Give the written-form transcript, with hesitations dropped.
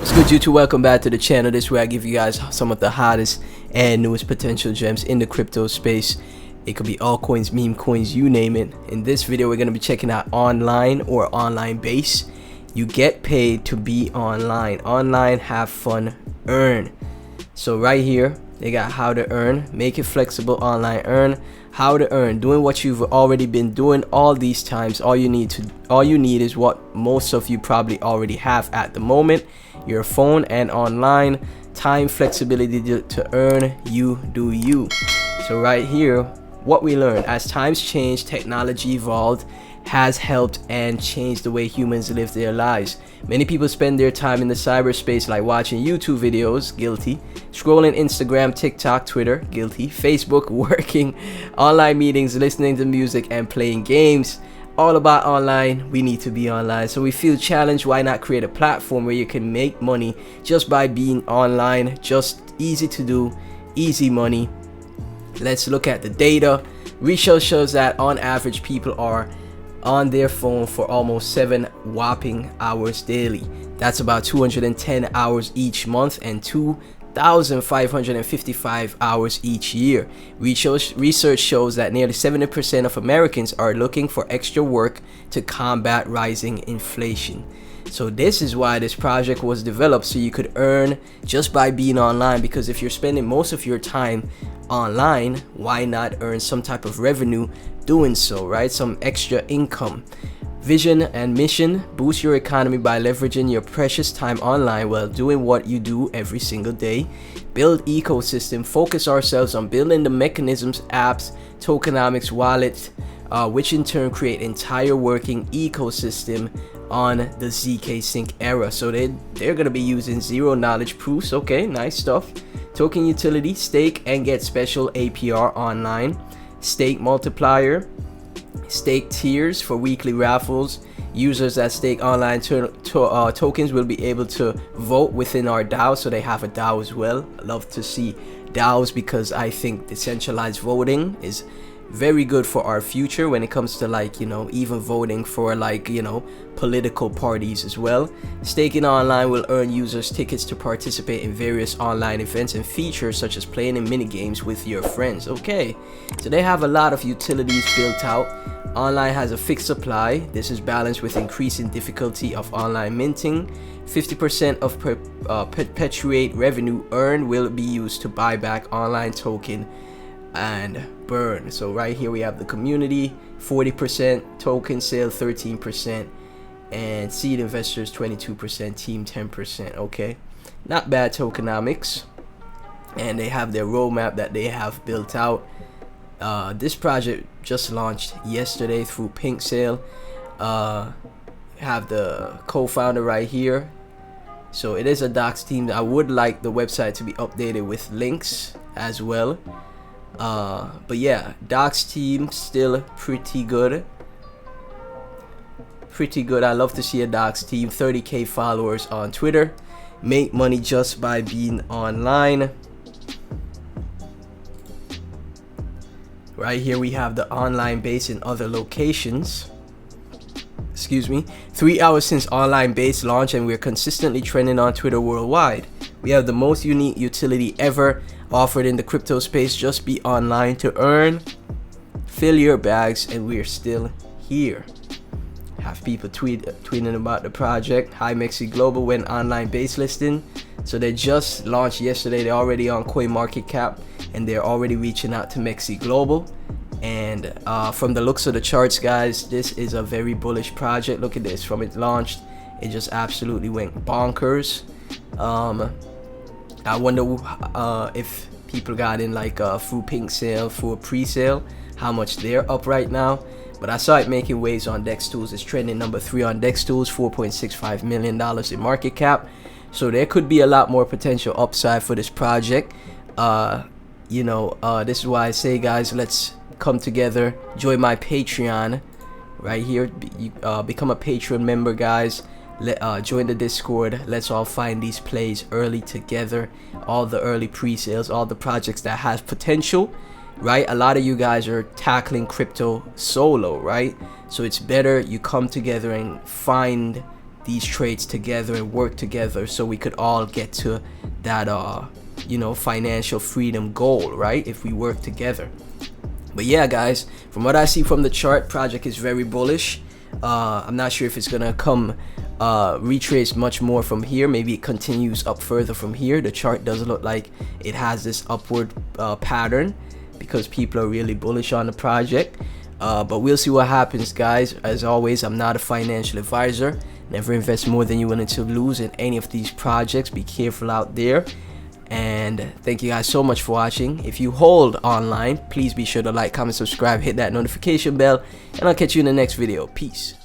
What's good, YouTube? Welcome back to the channel. This is where I give you guys some of the hottest and newest potential gems in the crypto space. It could be altcoins, meme coins, you name it. In this video, we're going to be checking out online or online base. You get paid to be online. Online, have fun, earn. So right here, they got how to earn, make it flexible, online earn, how to earn, doing what you've already been doing all these times. All you need is what most of you probably already have at the moment, your phone and online, time, flexibility to earn, you do you. So right here, what we learned as times change, technology evolved, has helped and changed the way humans live their lives. Many people spend their time in the cyberspace, like watching YouTube videos, guilty, scrolling Instagram, TikTok, Twitter, guilty, Facebook, working, online meetings, listening to music and playing games. All about online. We need to be online. So we feel challenged. Why not create a platform where you can make money just by being online? Just easy to do, easy money. Let's look at the data. Research shows that on average people are on their phone for almost 7 whopping hours daily. That's about 210 hours each month and 2,555 hours each year. Research shows that nearly 70% of Americans are looking for extra work to combat rising inflation. So this is why this project was developed, so you could earn just by being online, because if you're spending most of your time online, why not earn some type of revenue doing so, right? Some extra income. Vision and mission: boost your economy by leveraging your precious time online while doing what you do every single day. Build ecosystem: focus ourselves on building the mechanisms, apps, tokenomics, wallets, which in turn create entire working ecosystem on the ZK Sync era. So they're gonna be using zero knowledge proofs. Okay, nice stuff. Token utility: stake and get special APR online. Stake multiplier: stake tiers for weekly raffles. Users that stake online tokens will be able to vote within our DAO, so they have a DAO as well. I love to see DAOs because I think decentralized voting is very good for our future when it comes to, like, you know, even voting for, like, you know, political parties as well. Staking online will earn users tickets to participate in various online events and features such as playing in mini games with your friends. Okay, so they have a lot of utilities built out. Online has a fixed supply. This is balanced with increasing difficulty of online minting. 50% of perpetuate revenue earned will be used to buy back online token and burn. So right here we have the community: 40%, token sale 13%, and seed investors 22%, team 10%. Okay, not bad tokenomics. And they have their roadmap that they have built out. This project just launched yesterday through Pink Sale. Have the co-founder right here. So it is a docs team. I would like the website to be updated with links as well. But yeah, docs team still pretty good. I love to see a docs team. 30k followers on Twitter. Make money just by being online. Right here we have the online base in other locations. Excuse me. 3 hours since online base launch, and we're consistently trending on Twitter worldwide. We have the most unique utility ever offered in the crypto space. Just be online to earn, fill your bags, and we're still here. Have people tweeting about the project. Hi Mexi Global went online base listing. So they just launched yesterday. They're already on CoinMarketCap, and they're already reaching out to Mexi Global. And from the looks of the charts, guys, this is a very bullish project. Look at this. From it launched, it just absolutely went bonkers. I wonder if people got in, like, through Pink Sale, through a pre-sale, how much they're up right now. But I saw it making waves on Dex Tools. It's trending number 3 on Dex Tools, $4.65 million in market cap. So there could be a lot more potential upside for this project. You know, this is why I say, guys, let's come together. Join my Patreon right here. Become a Patreon member, guys. Join the Discord. Let's all find these plays early together. All the early pre-sales, all the projects that have potential, right? A lot of you guys are tackling crypto solo, right? So it's better you come together and find these trades together and work together so we could all get to that you know, financial freedom goal, right? If we work together. But yeah, guys, from what I see from the chart, project is very bullish. I'm not sure if it's gonna come retrace much more from here. Maybe it continues up further from here. The chart does look like it has this upward pattern because people are really bullish on the project. But we'll see what happens, guys. As always, I'm not a financial advisor. Never invest more than you're willing to lose in any of these projects. Be careful out there. And thank you guys so much for watching. If you hold online, please be sure to like, comment, subscribe, hit that notification bell, and I'll catch you in the next video. Peace.